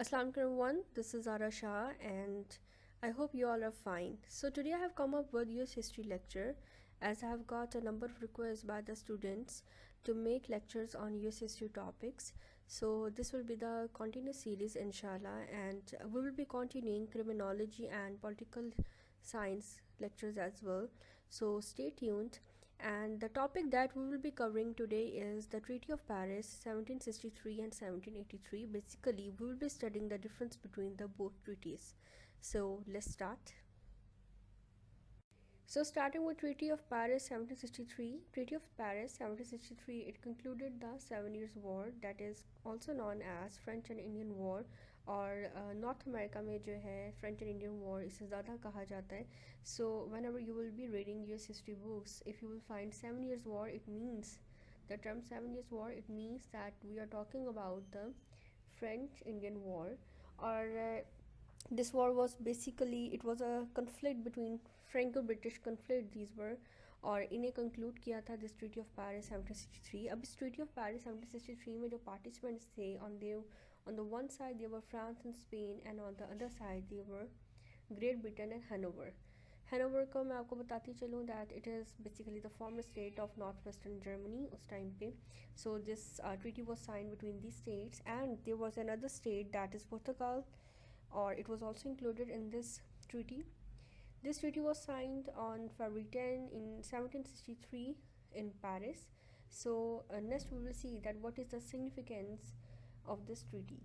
Assalamualaikum everyone, this is Zahra Shah and I hope you all are fine. So today I have come up with US history lecture as I have got a number of requests by the students to make lectures on US history topics. So this will be the continuous series inshallah, and we will be continuing criminology and political science lectures as well. So stay tuned. And the topic that we will be covering today is the Treaty of Paris 1763 and 1783. Basically, we will be studying the difference between the both treaties. So let's start. So starting with Treaty of Paris 1763, Treaty of Paris 1763, it concluded the 7 Years War, that is also known as French and Indian War, और north America में जो है French and Indian war इसे ज़्यादा कहा जाता है. So one ever you will be reading US history books, if you will find 7 Years War, it means the term 7 Years War, it means that we are talking about the French Indian War. Or this war was basically, it was a conflict between Franco-British conflict these were, और इन्हें conclude किया था this treaty of Paris 1763. अब इस treaty of Paris 1763 में जो participants थे, on the one side they were France and Spain, and on the other side they were Great Britain and Hanover. Hanover को मैं आपको बताती चलूँ that it is basically the former state of northwestern Germany उस time पे. So this treaty was signed between these states, and there was another state that is Portugal, or it was also included in this treaty. This treaty was signed on February 10 in 1763 in Paris. So next we will see that what is the significance of this treaty.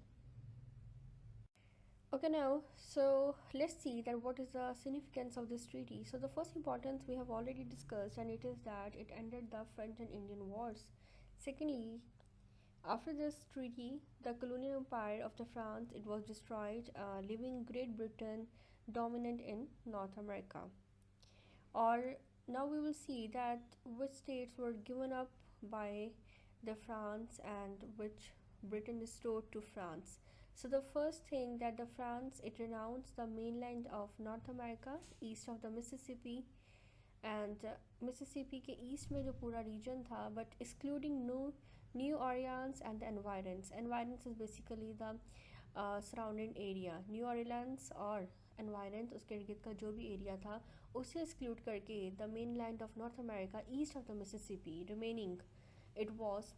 Okay, now so let's see that what is the significance of this treaty. So the first importance we have already discussed, and it is that it ended the French and Indian wars. Secondly, after this treaty, the colonial empire of the France, it was destroyed, leaving Great Britain dominant in North America. Or now we will see that which states were given up by the France and which Britain restored to France. So the first thing that the France, it renounced the mainland of North America east of the Mississippi, and Mississippi के east में जो पूरा reason था, but excluding New Orleans and the environs. Environs is basically the surrounding area. New Orleans और environs, उसके इर्द का जो भी एरिया था उसे exclude करके the mainland of North America east of the Mississippi remaining, it was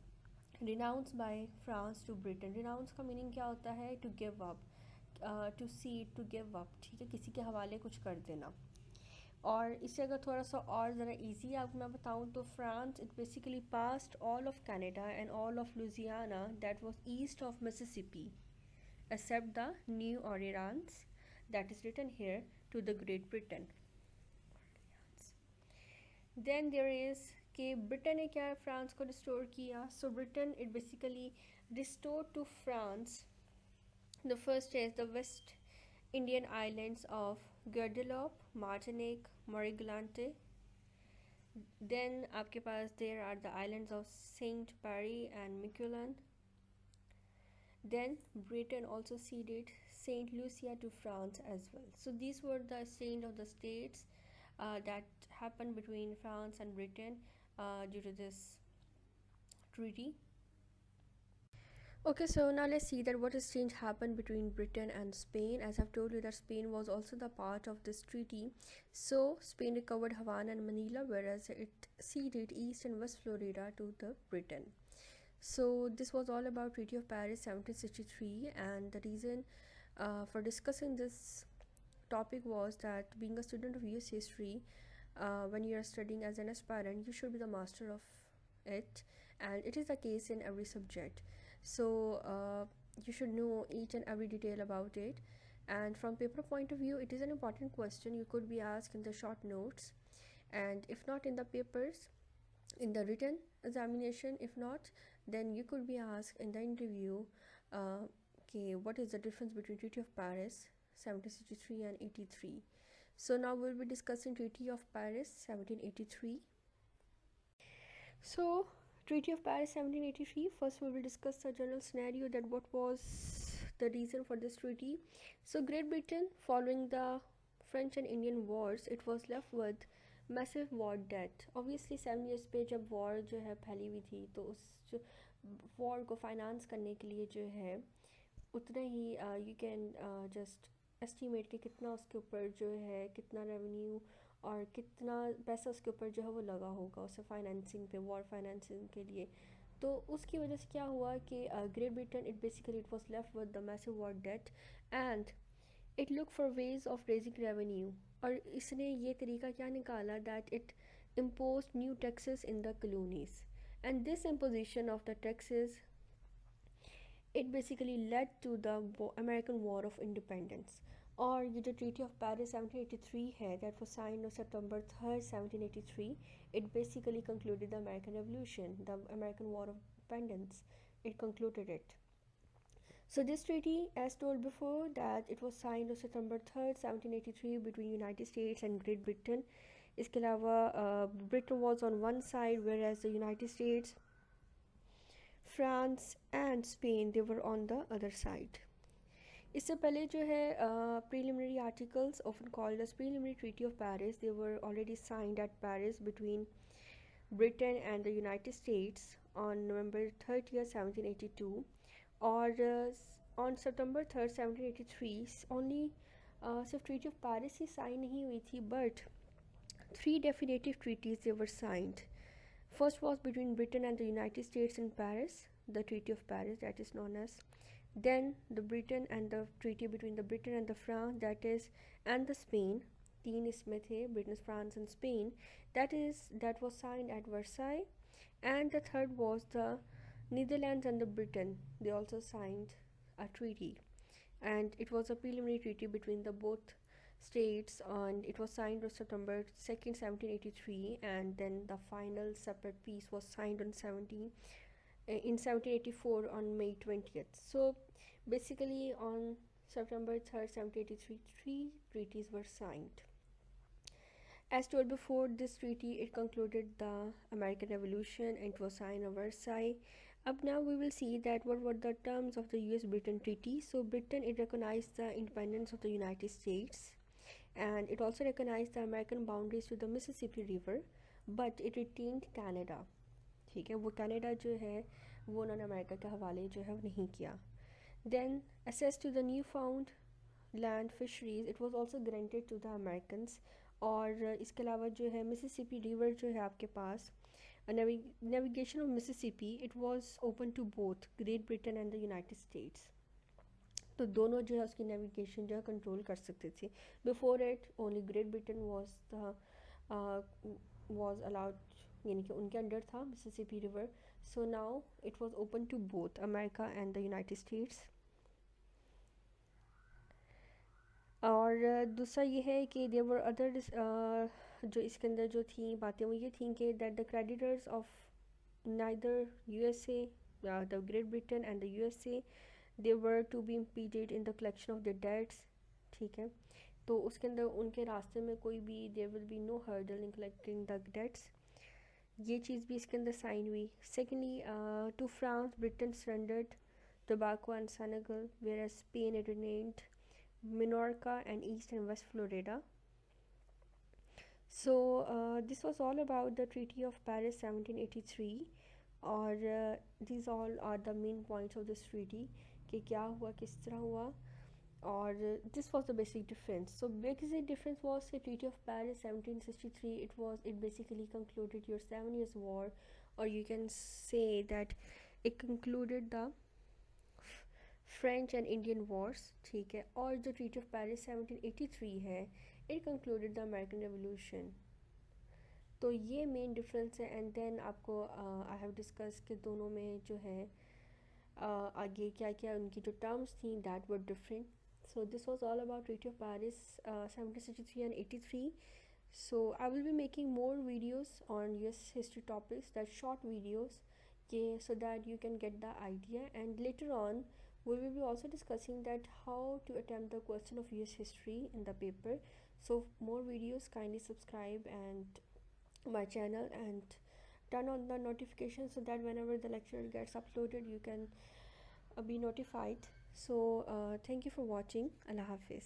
renounced by France to Britain. Renounce का मीनिंग क्या होता है? To give up, to cede, to give up, ठीक है, किसी के हवाले कुछ कर देना. और इसे अगर थोड़ा सा और ज़रा ईजी आपको मैं बताऊँ तो France, it basically past all of Canada and all of Louisiana that was east of Mississippi except the New Orleans that is written here to the Great Britain. Then there is कि Britain ने क्या France को restore किया. So Britain it basically restore to France. The first is the west Indian islands of Guadeloupe, Martinique, Marie-Galante. Then आपके पास there are the islands of Saint Barry and Miquelon. Then Britain also ceded Saint Lucia to France as well. So these were the exchange of the states that happened between France and Britain due to this treaty. Okay, so now let's see that what exchange happened between Britain and Spain. As I've told you that Spain was also the part of this treaty. So Spain recovered Havana and Manila, whereas it ceded East and West Florida to the Britain. So this was all about Treaty of Paris 1763, and the reason for discussing this topic was that being a student of US history, when you are studying as an aspirant, you should be the master of it, and it is the case in every subject. So you should know each and every detail about it, and from paper point of view it is an important question. You could be asked in the short notes, and if not in the papers, in the written examination. If not, then you could be asked in the interview, okay, what is the difference between Treaty of Paris 1763 and 83. So now we'll be discussing Treaty of Paris 1783. So Treaty of Paris 1783, first we will discuss the general scenario, that what was the reason for this treaty. So Great Britain, following the French and Indian wars, it was left with massive war debt. Obviously 7 years पे जब war जो है फैली हुई थी, तो उस war को finance करने के लिए जो है उतना ही यू कैन जस्ट एस्टिमेट कि कितना उसके ऊपर जो है कितना रेवेन्यू और कितना पैसा उसके ऊपर जो है वो लगा होगा उसे फाइनेंसिंग पे, वॉर फाइनेंसिंग के लिए। तो उसकी वजह से क्या हुआ कि Great Britain it basically it was left with the massive war debt and it look for ways of raising revenue. और इसने ये तरीका क्या निकाला that it imposed new taxes in the colonies, and this imposition of the taxes it basically led to the American War of Independence। और ये जो treaty of Paris 1783 है that was signed on September 3rd 1783, it basically concluded the American Revolution, the American War of Independence, it concluded it। So this treaty, as told before, that it was signed on September 3rd 1783 between United States and Great Britain। इसके अलावा Britain was on one side whereas the United States, France and Spain they were on the other side। इससे पहले जो है preliminary articles often called as preliminary treaty of Paris they were already signed at Paris between Britain and the United States on November 30th 1782। और on September 3rd 1783 only सिर्फ treaty of Paris ही sign नहीं हुई थी but three definitive treaties they were signed। First was between Britain and the United States in Paris, the Treaty of Paris that is known as। Then the Britain and the treaty between the Britain and the France that is and the Spain, तीन इसमें थे Britain, France and Spain, that was signed at Versailles। And the third was the Netherlands and the Britain, they also signed a treaty, and it was a preliminary treaty between the both states and it was signed on September 2nd 1783, and then the final separate peace was signed on 1784 on May 20th। So basically on September 3rd 1783 three treaties were signed। As told before, this treaty it concluded the American Revolution and it was signed at Versailles। Up now we will see that what were the terms of the US-Britain treaty। So Britain it recognized the independence of the United States and it also recognized the American boundaries to the Mississippi River, but it retained Canada। ठीक है, वो Canada जो है वो उन्होंने America के हवाले जो है वो नहीं किया। Then access to the newfound land fisheries it was also granted to the Americans। और इसके अलावा जो है मिसिसिपी रिवर जो है आपके पास navigation of Mississippi it was open to both Great Britain and the United States। तो दोनों जो है उसकी नेविगेशन जो है कंट्रोल कर सकते थे। Before it only Great Britain was allowed, यानी कि उनके अंडर था Mississippi river. So now it was open to both America and the United States. और दूसरा ये है कि देयर वर अदर जो इसके अंदर जो थी बातें वो ये थी कि that the creditors of neither USA, the Great Britain and the USA they were to be impeded in the collection of the debts. ठीक है, तो उसके अंदर उनके रास्ते में कोई भी there will be no hurdle in collecting the debts. ये चीज़ भी इसके अंदर साइन हुई। Secondly to France Britain surrendered Tobago and Senegal whereas Spain it remained Minorca and East and West Florida। So this was all about the Treaty of Paris 1783 और these all are the main points of this treaty कि क्या हुआ किस तरह हुआ। और this was the basic difference। So basic difference was the Treaty of Paris 1763 it basically concluded your 7 years war, or you can say that it concluded the French and Indian Wars. ठीक है, और जो treaty of Paris 1783 है it concluded the American revolution. तो ये main difference है। And then आपको I have discuss कि दोनों में जो है आगे क्या क्या उनकी जो टर्म्स थी that were different. So this was all about treaty of Paris 1763 and 83। So I will be making more videos on US history topics, that short videos, okay, so that you can get the idea। And later on we will be also discussing that how to attempt the question of US history in the paper। So more videos, kindly subscribe and my channel and turn on the notifications so that whenever the lecture gets uploaded you can be notified। So thank you for watching। Allah Hafiz।